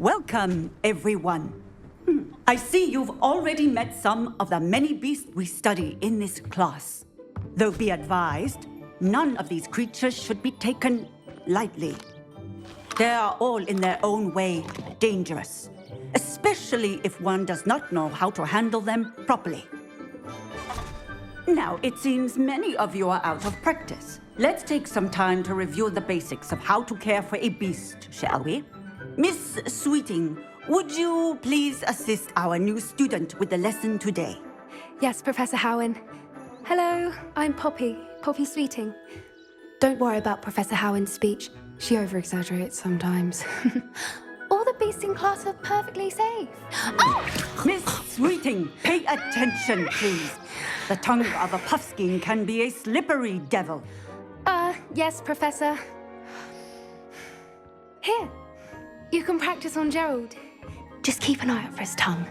Welcome, everyone. I see you've already met some of the many beasts we study in this class. Though be advised, none of these creatures should be taken lightly. They are all in their own way dangerous, especially if one does not know how to handle them properly. Now, it seems many of you are out of practice. Let's take some time to review the basics of how to care for a beast, shall we? Miss Sweeting, would you please assist our new student with the lesson today? Yes, Professor Howen. Hello, I'm Poppy Sweeting. Don't worry about Professor Howen's speech. She over-exaggerates sometimes. All the beasts in class are perfectly safe. Oh! Miss Sweeting, pay attention, please. The tongue of a puffskein can be a slippery devil. Yes, Professor. Here, you can practice on Gerald. Just keep an eye out for his tongue.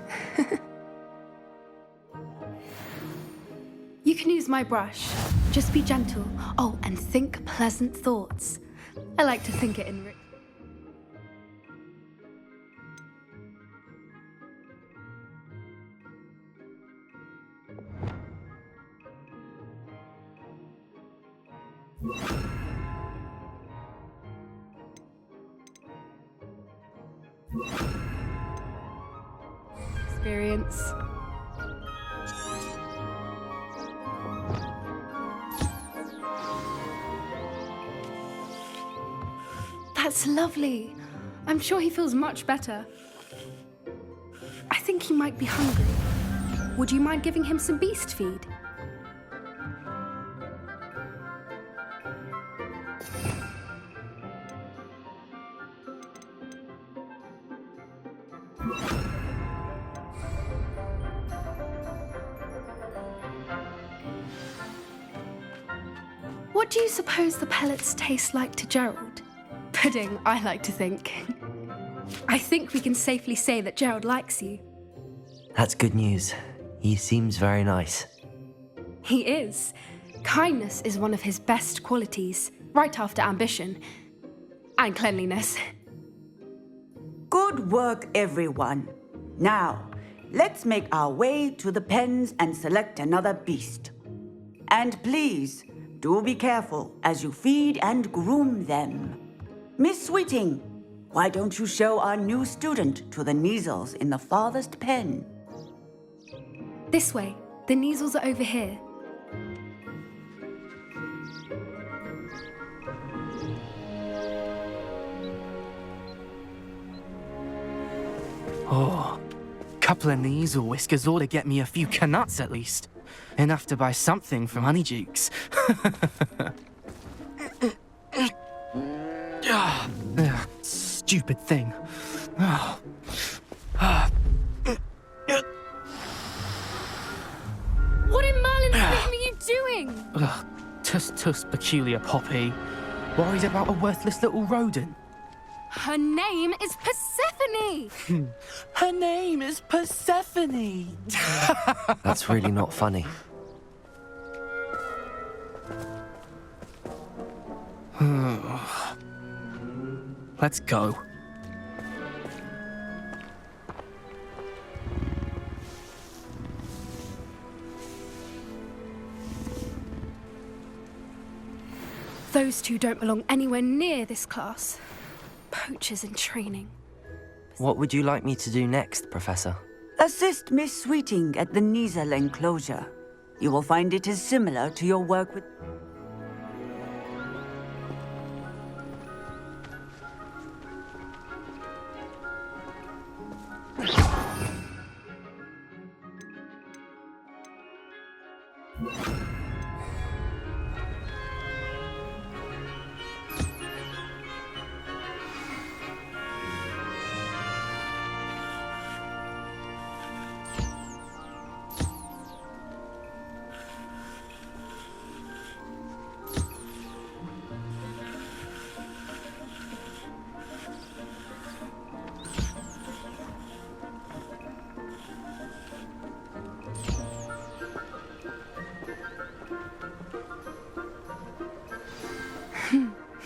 You can use my brush. Just be gentle. Oh, and think pleasant thoughts. I like to think it in... experience. That's lovely. I'm sure he feels much better. I think he might be hungry. Would you mind giving him some beast feed? What do you suppose the pellets taste like to Gerald? Pudding, I like to think. I think we can safely say that Gerald likes you. That's good news. He seems very nice. He is. Kindness is one of his best qualities, right after ambition. And cleanliness. Good work, everyone. Now, let's make our way to the pens and select another beast. And please, do be careful as you feed and groom them. Miss Sweeting, why don't you show our new student to the Kneazles in the farthest pen? This way. The Kneazles are over here. Oh, couple of Kneazle whiskers ought to get me a few canuts at least. Enough to buy something from Honeydukes. Stupid thing. What in Merlin's name are you doing? Tuss, peculiar Poppy. Worried about a worthless little rodent. Her name is Persephone! Her name is Persephone! That's really not funny. Let's go. Those two don't belong anywhere near this class. Poachers in training. What would you like me to do next, Professor? Assist Miss Sweeting at the Kneazle enclosure. You will find it is similar to your work with...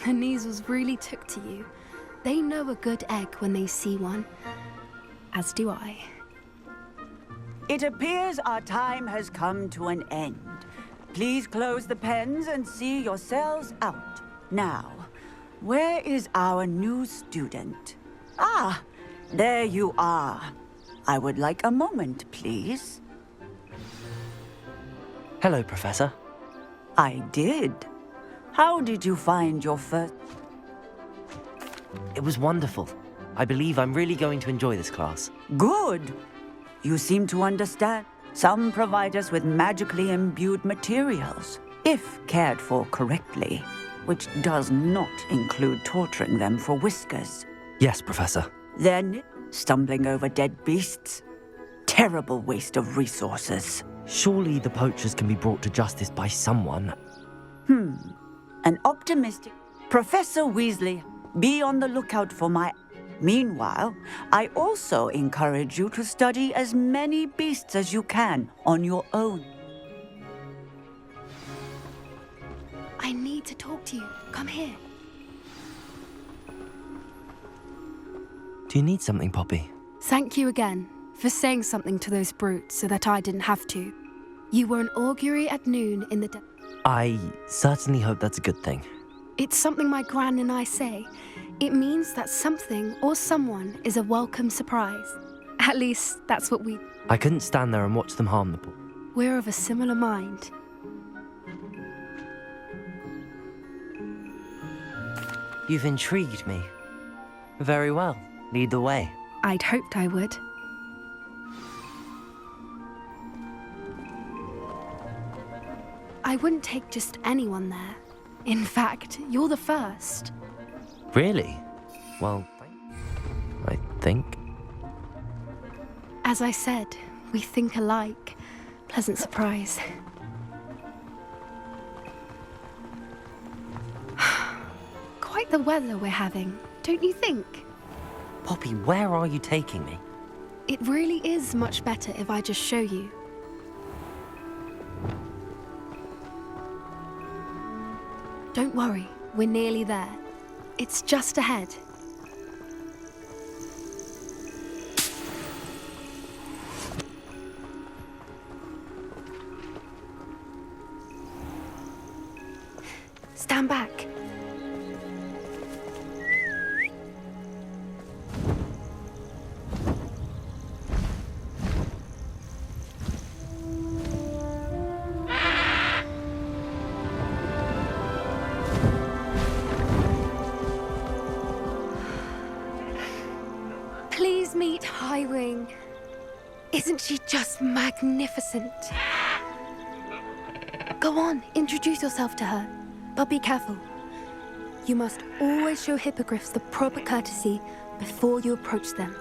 Her Kneazles really took to you. They know a good egg when they see one. As do I. It appears our time has come to an end. Please close the pens and see yourselves out. Now, where is our new student? Ah, there you are. I would like a moment, please. Hello, Professor. I did. How did you find your first... It was wonderful. I believe I'm really going to enjoy this class. Good. You seem to understand. Some provide us with magically imbued materials, if cared for correctly, which does not include torturing them for whiskers. Yes, Professor. Then, stumbling over dead beasts. Terrible waste of resources. Surely the poachers can be brought to justice by someone. An optimistic... Professor Weasley, be on the lookout for my... Meanwhile, I also encourage you to study as many beasts as you can on your own. I need to talk to you. Come here. Do you need something, Poppy? Thank you again for saying something to those brutes so that I didn't have to. You were an augury at noon in the... I certainly hope that's a good thing. It's something my gran and I say. It means that something or someone is a welcome surprise. At least, that's what we... I couldn't stand there and watch them harm the poor. We're of a similar mind. You've intrigued me. Very well. Lead the way. I'd hoped I would. I wouldn't take just anyone there. In fact, you're the first. Really? Well, I think. As I said, we think alike. Pleasant surprise. Quite the weather we're having, don't you think? Poppy, where are you taking me? It really is much better if I just show you. Don't worry, we're nearly there. It's just ahead. Stand back. Please meet Highwing. Isn't she just magnificent? Go on, introduce yourself to her. But be careful. You must always show hippogriffs the proper courtesy before you approach them.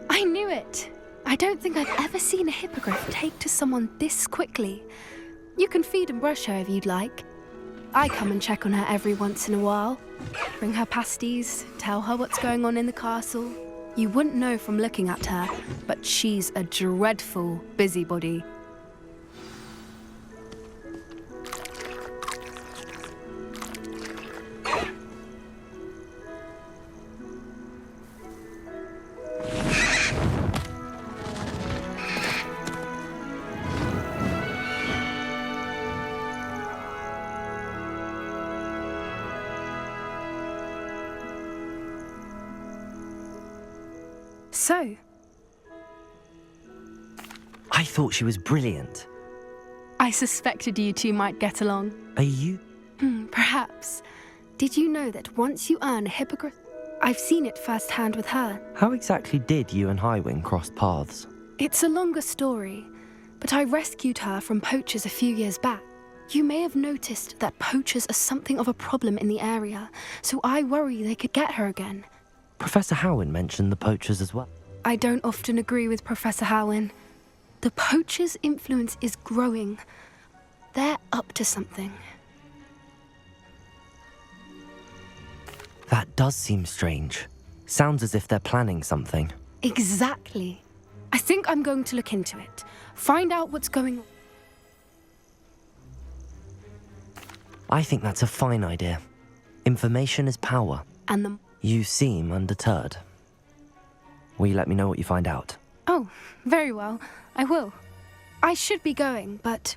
I knew it! I don't think I've ever seen a hippogriff take to someone this quickly. You can feed and brush her if you'd like. I come and check on her every once in a while. Bring her pasties, tell her what's going on in the castle. You wouldn't know from looking at her, but she's a dreadful busybody. So, I thought she was brilliant. I suspected you two might get along. Are you? Perhaps. Did you know that once you earn a hippogriff... I've seen it firsthand with her. How exactly did you and Highwing cross paths? It's a longer story, but I rescued her from poachers a few years back. You may have noticed that poachers are something of a problem in the area, so I worry they could get her again. Professor Howin mentioned the poachers as well. I don't often agree with Professor Howin. The poacher's influence is growing. They're up to something. That does seem strange. Sounds as if they're planning something. Exactly. I think I'm going to look into it. Find out what's going on. I think that's a fine idea. Information is power. And the... You seem undeterred. Will you let me know what you find out? Oh, very well. I will. I should be going, but...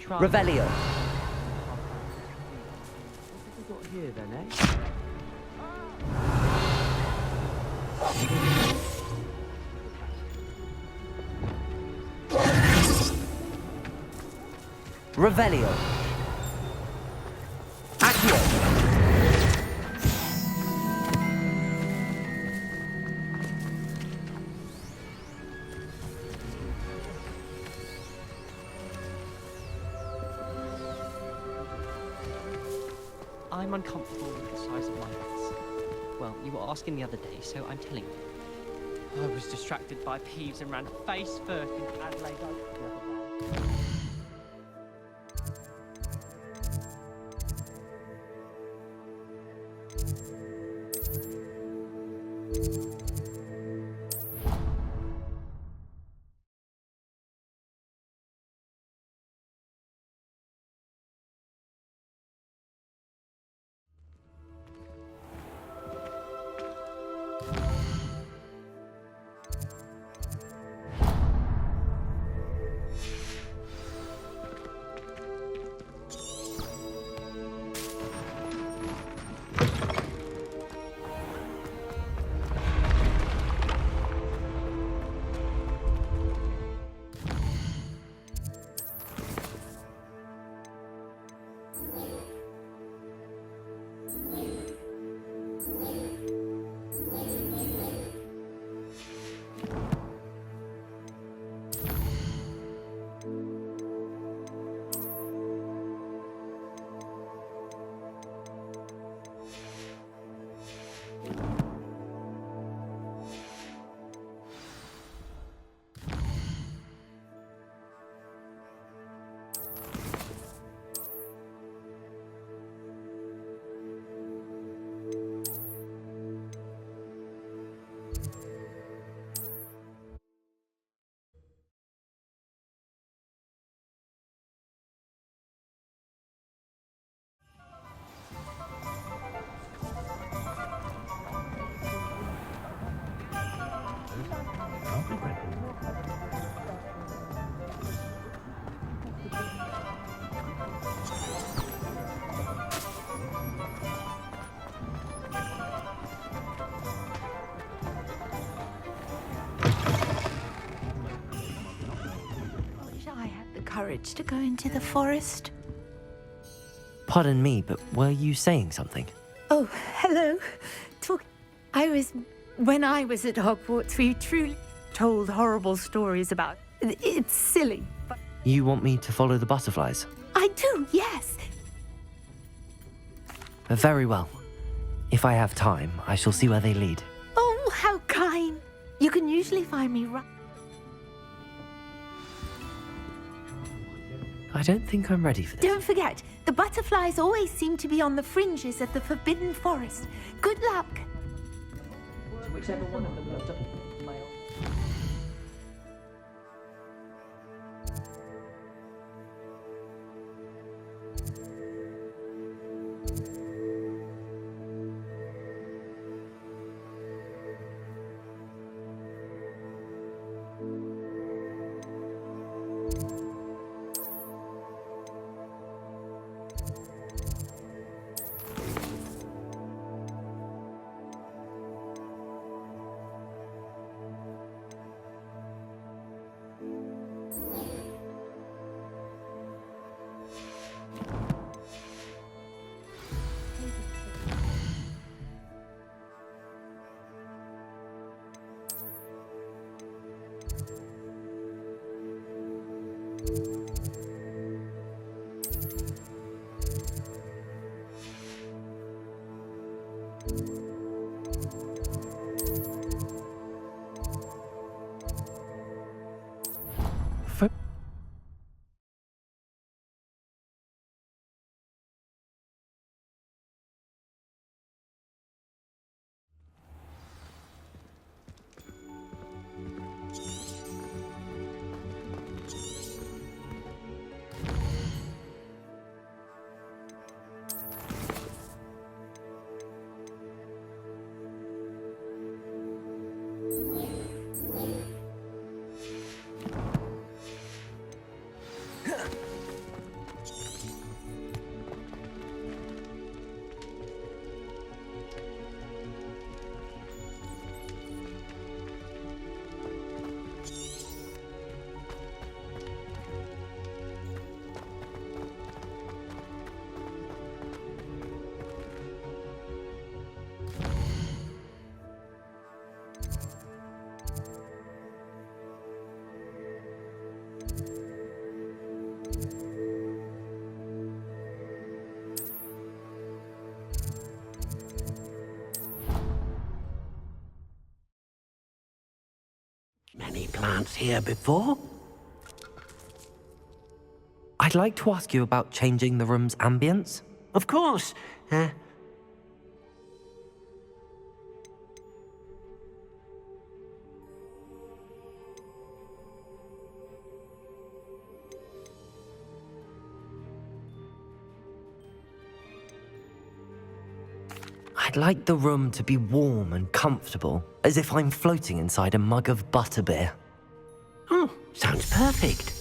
Revelio. What have we got here then, eh? Revelio. Accio. I'm uncomfortable with the size of my head. Well, you were asking the other day, so I'm telling you. I was distracted by Peeves and ran face first into Adelaide the other day. Courage to go into the forest? Pardon me, but were you saying something? Oh, hello. When I was at Hogwarts, we truly told horrible stories about. It's silly, but You want me to follow the butterflies? I do, yes. Very well. If I have time, I shall see where they lead. Oh, how kind. You can usually find me right. I don't think I'm ready for this. Don't forget, the butterflies always seem to be on the fringes of the Forbidden Forest. Good luck. Whichever one of them looked up male. Many plants here before? I'd like to ask you about changing the room's ambience. Of course. I'd like the room to be warm and comfortable, as if I'm floating inside a mug of butterbeer. Oh, sounds perfect.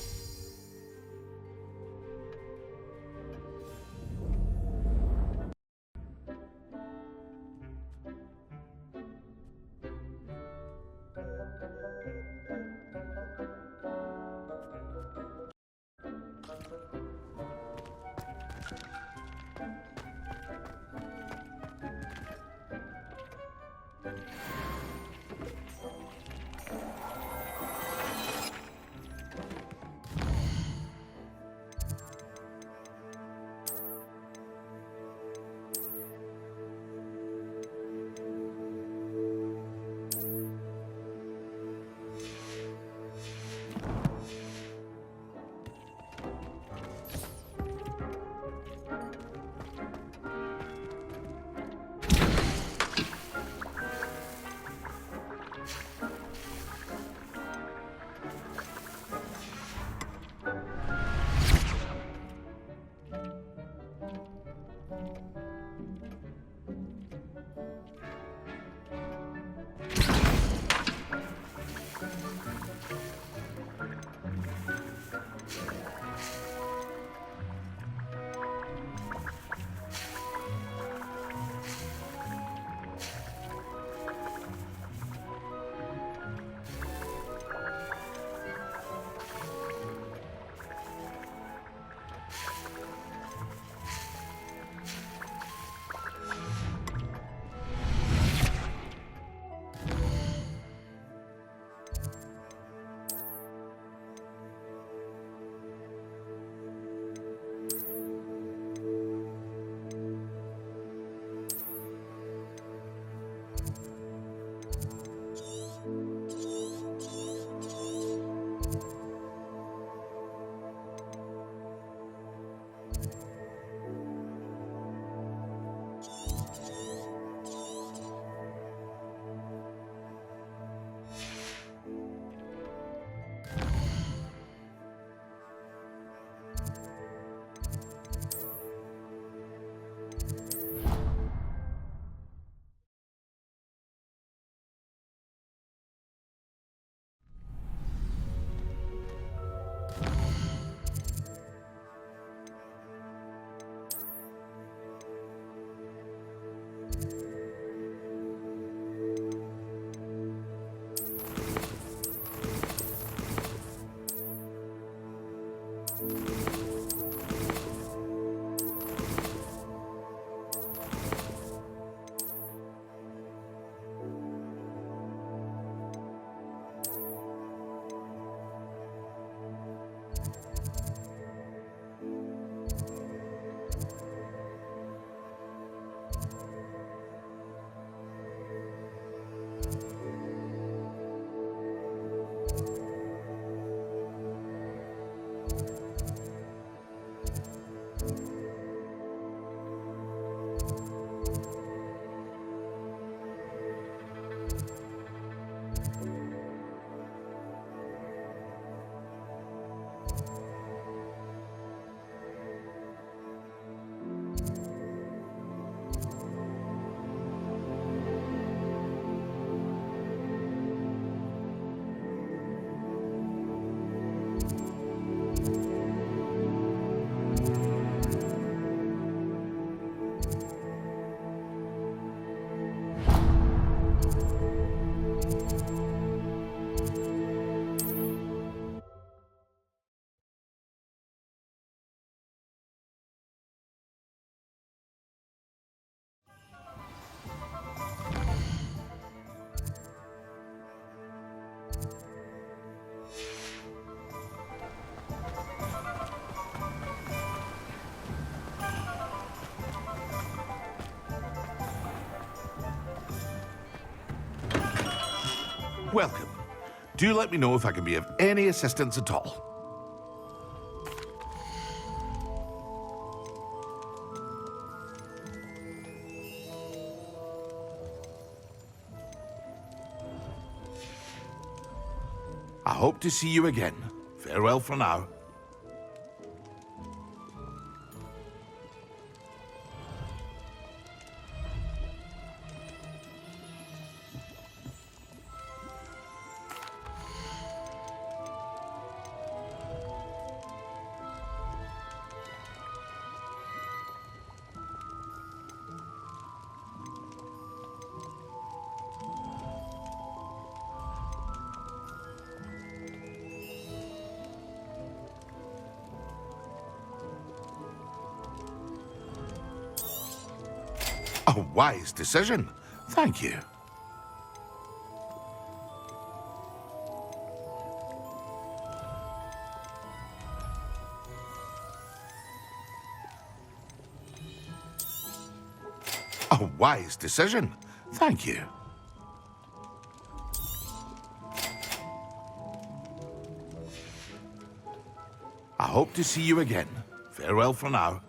Welcome. Do let me know if I can be of any assistance at all. I hope to see you again. Farewell for now. A wise decision. Thank you. A wise decision. Thank you. I hope to see you again. Farewell for now.